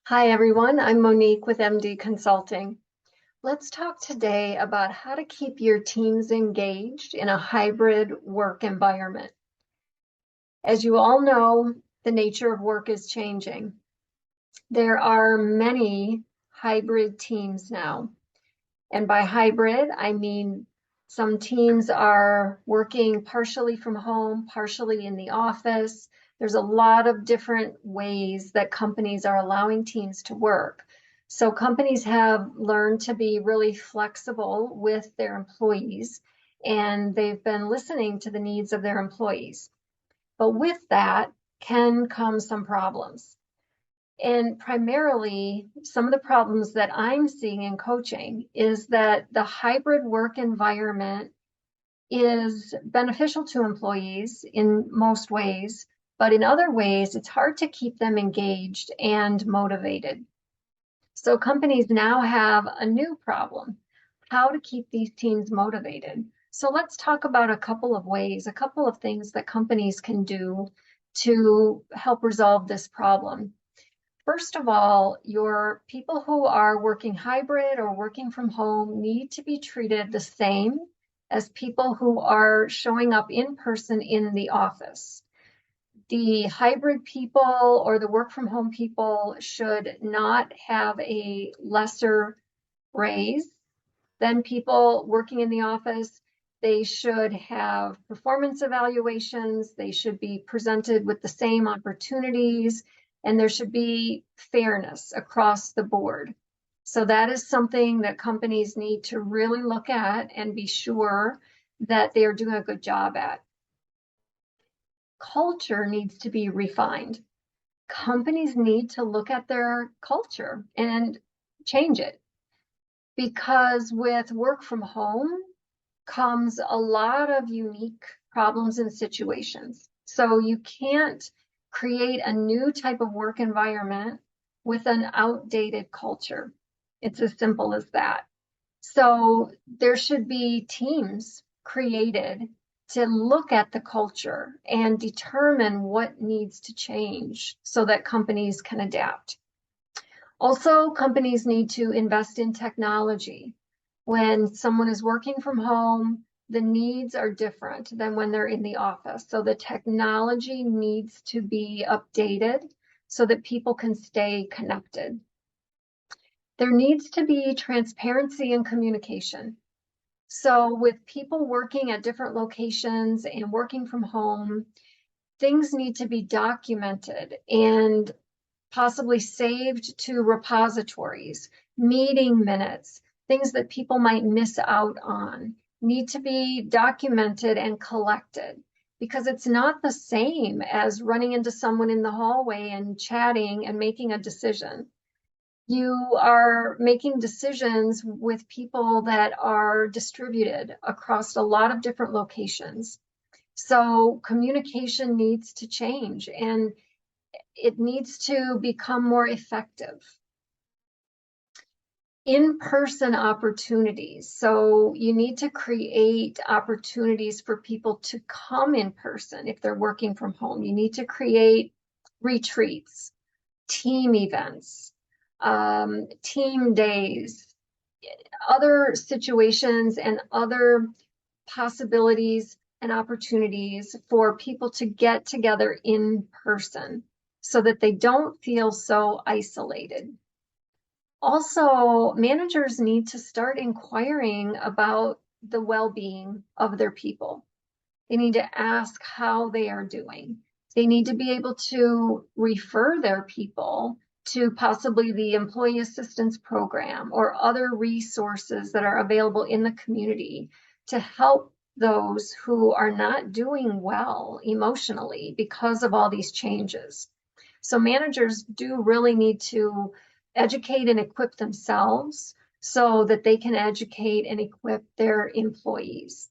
Hi, everyone. I'm Monique with MD Consulting. Let's talk today about how to keep your teams engaged in a hybrid work environment. As you all know, the nature of work is changing. There are many hybrid teams now. And by hybrid, I mean some teams are working partially from home, partially in the office. There's a lot of different ways that companies are allowing teams to work. So companies have learned to be really flexible with their employees, and they've been listening to the needs of their employees. But with that can come some problems. And primarily, some of the problems that I'm seeing in coaching is that the hybrid work environment is beneficial to employees in most ways, but in other ways, it's hard to keep them engaged and motivated. So companies now have a new problem, how to keep these teams motivated. So let's talk about a couple of ways, a couple of things that companies can do to help resolve this problem. First of all, your people who are working hybrid or working from home need to be treated the same as people who are showing up in person in the office. The hybrid people or the work from home people should not have a lesser raise than people working in the office. They should have performance evaluations. They should be presented with the same opportunities, and there should be fairness across the board. So that is something that companies need to really look at and be sure that they are doing a good job at. Culture needs to be refined. Companies need to look at their culture and change it, because with work from home comes a lot of unique problems and situations. So you can't create a new type of work environment with an outdated culture. It's as simple as that. So there should be teams created to look at the culture and determine what needs to change so that companies can adapt. Also, companies need to invest in technology. When someone is working from home, the needs are different than when they're in the office. So the technology needs to be updated so that people can stay connected. There needs to be transparency and communication. So with people working at different locations and working from home, things need to be documented and possibly saved to repositories. Meeting minutes, things that people might miss out on, need to be documented and collected, because it's not the same as running into someone in the hallway and chatting and making a decision. You are making decisions with people that are distributed across a lot of different locations. So communication needs to change, and it needs to become more effective. In-person opportunities. So you need to create opportunities for people to come in person if they're working from home. You need to create retreats, team events, team days, other situations and other possibilities and opportunities for people to get together in person so that they don't feel so isolated. Also, managers need to start inquiring about the well-being of their people. They need to ask how they are doing. They need to be able to refer their people to possibly the employee assistance program or other resources that are available in the community to help those who are not doing well emotionally because of all these changes. So managers do really need to educate and equip themselves so that they can educate and equip their employees.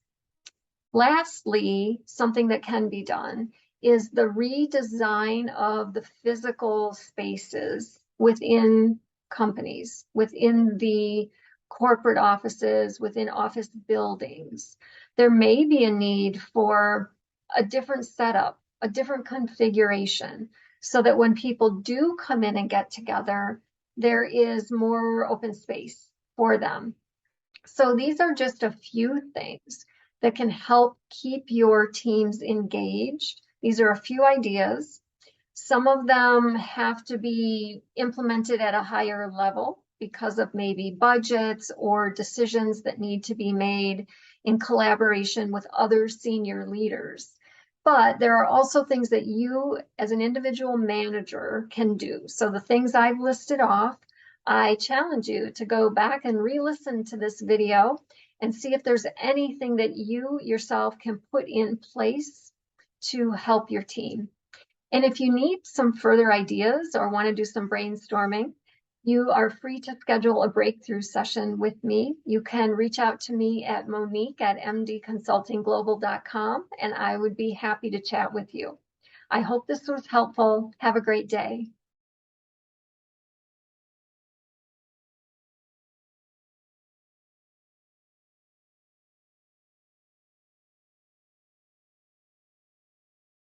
Lastly, something that can be done is the redesign of the physical spaces within companies, within the corporate offices, within office buildings. There may be a need for a different setup, a different configuration, so that when people do come in and get together, there is more open space for them. So these are just a few things that can help keep your teams engaged. These are a few ideas. Some of them have to be implemented at a higher level because of maybe budgets or decisions that need to be made in collaboration with other senior leaders. But there are also things that you as an individual manager can do. So the things I've listed off, I challenge you to go back and re-listen to this video and see if there's anything that you yourself can put in place to help your team. And if you need some further ideas or want to do some brainstorming, you are free to schedule a breakthrough session with me. You can reach out to me at Monique@mdconsultingglobal.com, and I would be happy to chat with you. I hope this was helpful. Have a great day.